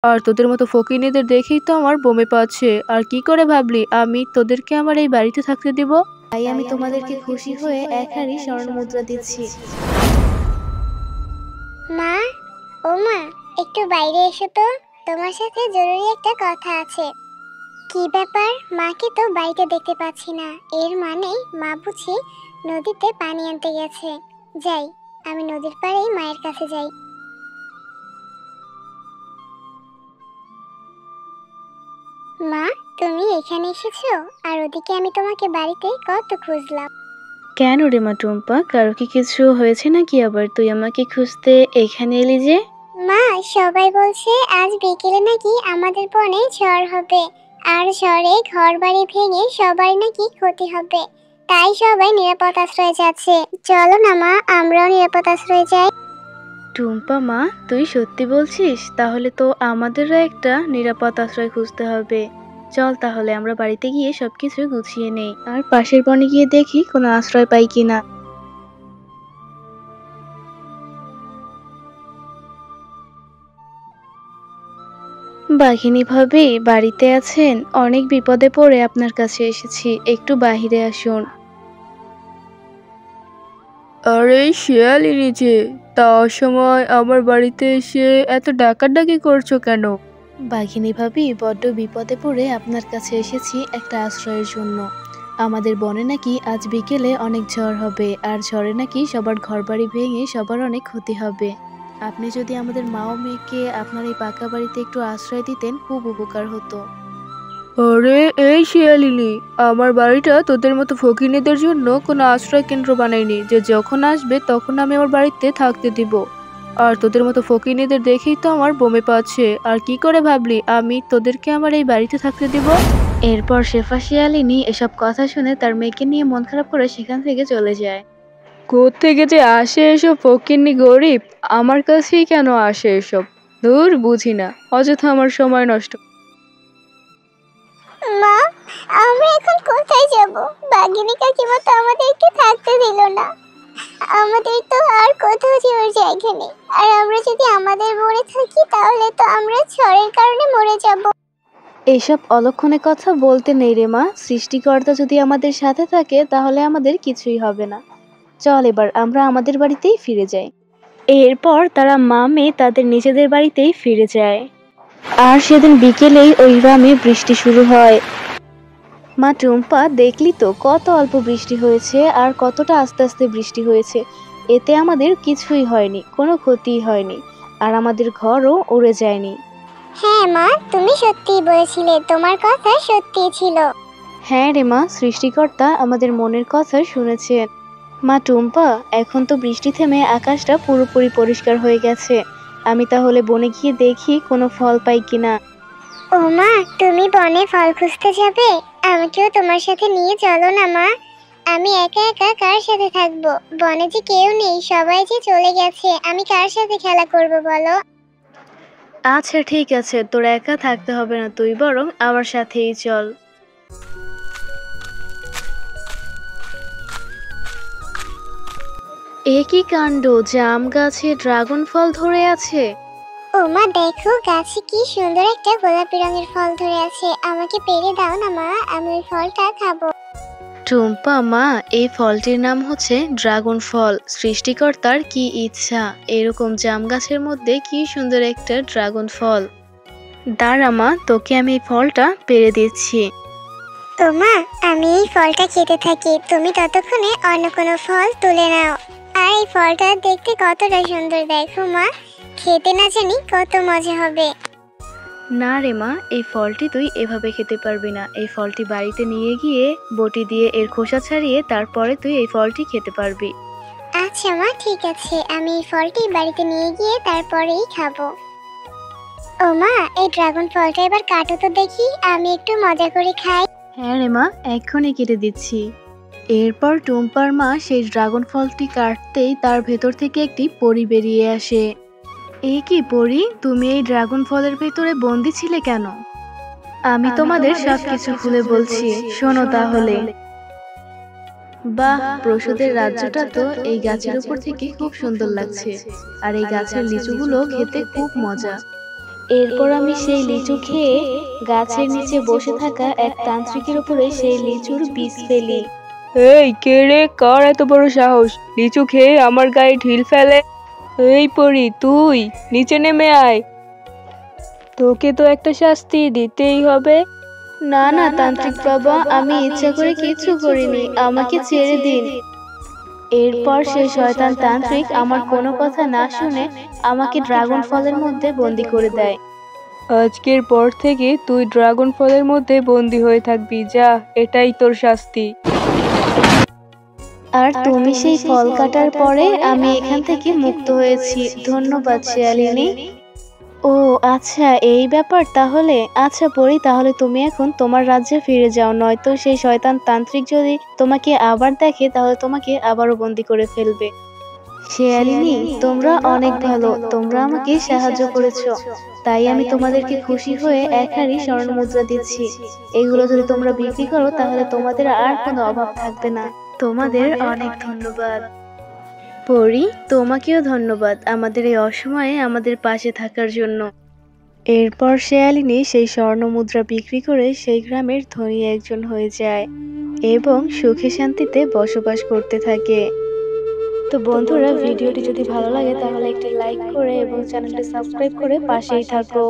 আর তোদের মতো ফকিনীদের দেখেই তো আমার বমি পাচ্ছে। আর কি করে ভাবলি আমি তোদেরকে আমার এই বাড়িতে থাকতে দিব? তাই আমি তোমাদেরকে খুশি হয়ে 1 হাঁড়ি স্বর্ণ মুদ্রা দিচ্ছি। মা, ও মা, একটু বাইরে এসো তো, তোমার সাথে জরুরি একটা কথা আছে। কি ব্যাপার? মাকে তো বাড়িতে দেখতে পাচ্ছি না। এর মানে মা বুঝি নদীতে পানি আনতে গেছে। যাই, আমি নদীর পাড়েই মায়ের কাছে যাই। মা, তুমি এখানে এসেছো? আর ওদিকে আমি তোমাকে বাড়িতে কত খুঁজলাম। কেন রে মা টুম্পা, কারো কি কিছু হয়েছে নাকি? আবার তুই আমাকে খুঁজতে এখানে এলি যে? মা, সবাই বলছে আজ বিকেলে নাকি আমাদের বনে ঝড় হবে, আর ঝড়ে ঘর বাড়ি ভেঙে সবার নাকি ক্ষতি হবে। তাই সবাই নিরাপদ আশ্রয়ে যাচ্ছে। চলো না মা, আমরাও নিরাপদ আশ্রয়ে যাই। টুম্পা মা, তুই সত্যি বলছিস? তাহলে তো আমাদেরও একটা নিরাপদ আশ্রয় খুঁজতে হবে। চল তাহলে আমরা বাড়িতে গিয়ে সবকিছু গুছিয়ে নেই, আর পাশের বনে গিয়ে দেখি কোনো আশ্রয় পাই কিনা। বাঘিনী ভাবি বাড়িতে আছেন? অনেক বিপদে পড়ে আপনার কাছে এসেছি, একটু বাহিরে আসুন। আরে শিয়ালিনী যে, তা অসময় আমার বাড়িতে এসে এত ডাকাডাকি করছো কেন? বাঘিনী ভাবি, বড্ড বিপদে পড়ে আপনার কাছে এসেছি একটা আশ্রয়ের জন্য। আমাদের বনে নাকি আজ বিকেলে অনেক ঝড় হবে, আর ঝড়ে নাকি সবার ঘরবাড়ি ভেঙে সবার অনেক ক্ষতি হবে। আপনি যদি আমাদের মা ও মেয়েকে আপনার এই পাকা বাড়িতে একটু আশ্রয় দিতেন, খুব উপকার হতো। আরে এই শিয়ালিনী, আমার বাড়িটা তোদের মতো ফকিনীদের জন্য কোনো আশ্রয় কেন্দ্র বানাইনি যে যখন আসবে তখন আমি আমার বাড়িতে থাকতে দিব। আর তোদের মতো ফকিনীদের দেখেই তো আমার বমি পাচ্ছে। আর কি করে ভাবলি আমি তোদেরকে আমার এই বাড়িতে থাকতে দিব? এরপর শেফা শিয়ালিনী এসব কথা শুনে তার মেয়েকে নিয়ে মন খারাপ করে সেখান থেকে চলে যায়। কোত্থেকে যে আসে এসব ফকিন্নি গরিব, আমার কাছেই কেন আসে এসব? দূর, বুঝি না, অযথা আমার সময় নষ্ট। মা, আমরা এখন কোথায় যাব? বাঘিনী কাকিমা তো আমাদেরকে থাকতে দিল না। আমাদের তো আর কোথাও যাওয়ার জায়গা নেই। আর আমরা যদি আমাদের বনে থাকি তাহলে তো আমরা ঝড়ের কারণে মরে যাব। এসব অলক্ষণে কথা বলতে নেই রে মা, সৃষ্টিকর্তা যদি আমাদের সাথে থাকে তাহলে আমাদের কিছুই হবে না। চল এবার আমরা আমাদের বাড়িতেই ফিরে যাই। এরপর তারা মা মেয়ে তাদের নিজেদের বাড়িতেই ফিরে যায়। আর সেদিন বিকেলেই ওই গ্রামে বৃষ্টি শুরু হয়। মা টুম্পা, দেখলি তো কত অল্প বৃষ্টি হয়েছে, আর কতটা আস্তে আস্তে বৃষ্টি হয়েছে। এতে আমাদের কিছুই হয়নি, কোনো ক্ষতিই হয়নি, আর আমাদের ঘরও উড়ে যায়নি। হ্যাঁ মা, তুমি সত্যিই বলেছিলে, তোমার কথা সত্যিই ছিল। হ্যাঁ রে মা, সৃষ্টিকর্তা আমাদের মনের কথা শুনেছেন। মা টুম্পা, এখন তো বৃষ্টি থেমে আকাশটা পুরোপুরি পরিষ্কার হয়ে গেছে। আমি তাহলে বনে গিয়ে দেখি কোনো ফল পাই কিনা। ও মা, তুমি বনে ফল খুঁজতে যাবে? আমাকেও তোমার সাথে নিয়ে চলো না মা। আমি একা একা কার সাথে থাকবো? বনে যে কেউ নেই, সবাই যে চলে গেছে, আমি কার সাথে খেলা করব বলো? আচ্ছা ঠিক আছে, তোর একা থাকতে হবে না, তুই বরং আমার সাথেই চল। এ কি কাণ্ড, জাম গাছে ড্রাগন ফল ধরে আছে। ও মা, দেখো গাছে কি সুন্দর একটা গোলাপি রঙের ফল ধরে আছে। আমাকে পেড়ে দাও না মা, আমি ওই ফলটা খাবো। টুম্পা মা, এই ফলটির নাম হচ্ছে ড্রাগন ফল। সৃষ্টিকর্তার কি ইচ্ছা, এরকম জাম গাছের মধ্যে কি সুন্দর একটা ড্রাগন ফল। দাঁড়া মা, তোকে আমি এই ফলটা পেড়ে দিচ্ছি। ও মা, আমি এই ফলটা খেতে থাকি, তুমি ততক্ষণে অন্য কোনো ফল তুলে নাও। আর এই ফলটা দেখতে কতটা সুন্দর, দেখো মা, খেতে না জানি কত মজা হবে। না রে মা, এই ফলটি তুই এভাবে খেতে পারবি না। এই ফলটি বাড়িতে নিয়ে গিয়ে বটি দিয়ে এর খোসা ছাড়িয়ে তারপরে তুই এই ফলটি খেতে পারবি। আচ্ছা মা, ঠিক আছে, আমি এই ফলটি বাড়িতে নিয়ে গিয়ে তারপরেই খাবো। ও মা, এই ড্রাগন ফলটা এবার কাটো তো দেখি, আমি একটু মজা করে খাই। হ্যাঁ রে মা, এক্ষুনি কেটে দিচ্ছি। এরপর টুম্পার মা সেই ড্রাগন ফলটি কাটতেই তার ভেতর থেকে একটি পরী বেরিয়ে আসে। এ কি পরী, তুমি এই ড্রাগন ফলের ভেতরে বন্দি ছিলে কেন? আমি তোমাদের সবকিছু খুলে বলছি, শোনো তাহলে। বাহ, প্রসূদের রাজ্যটা তো এই গাছের উপর থেকে খুব সুন্দর লাগছে। আর এই গাছের লিচুগুলো খেতে খুব মজা। এরপর আমি সেই লিচু খেয়ে গাছের নিচে বসে থাকা এক তান্ত্রিকের উপরে সেই লিচুর বীজ ফেলি। এই কে রে, কার এত বড় সাহস লিচু খেয়ে আমার গায়ে ঢিল ফেলে? এই পরি, তুই নিচে নেমে আয়, তোকে তো একটা শাস্তি দিতেই হবে। না না তান্ত্রিক বাবা, আমি ইচ্ছা করে কিছু করিনি, আমাকে ছেড়ে দিন। এরপর সেই শয়তান তান্ত্রিক আমার কোনো কথা না শুনে আমাকে ড্রাগন ফলের মধ্যে বন্দি করে দেয়। আজকের পর থেকে তুই ড্রাগন ফলের মধ্যে বন্দি হয়ে থাকবি, যা, এটাই তোর শাস্তি। আর তুমি সেই ফল কাটার পরে আমি এখান থেকে মুক্ত হয়েছি। ধন্যবাদ শিয়ালিনী। ও আচ্ছা, এই ব্যাপার তাহলে। আচ্ছা পরি, তাহলে তুমি এখন তোমার রাজ্যে ফিরে যাও, নয়তো সেই শয়তান তান্ত্রিক যদি তোমাকে আবার দেখে তাহলে তোমাকে আবারও বন্দি করে ফেলবে। শিয়ালিনী, তোমরা অনেক ভালো, তোমরা আমাকে সাহায্য করেছো, তাই আমি তোমাদেরকে খুশি হয়ে 1 হাঁড়ি স্বর্ণ মুদ্রা দিচ্ছি। এগুলো যদি তোমরা বিক্রি করো তাহলে তোমাদের আর কোনো অভাব থাকবে না। তোমাদের অনেক ধন্যবাদ। পরি, তোমাকেও ধন্যবাদ আমাদের এই অসময়ে আমাদের পাশে থাকার জন্য। এরপর শিয়ালিনী সেই স্বর্ণ মুদ্রা বিক্রি করে সেই গ্রামের ধনী একজন হয়ে যায় এবং সুখে শান্তিতে বসবাস করতে থাকে। তো বন্ধুরা, ভিডিওটি যদি ভালো লাগে তাহলে একটি লাইক করে এবং চ্যানেলটি সাবস্ক্রাইব করে পাশেই থাকো।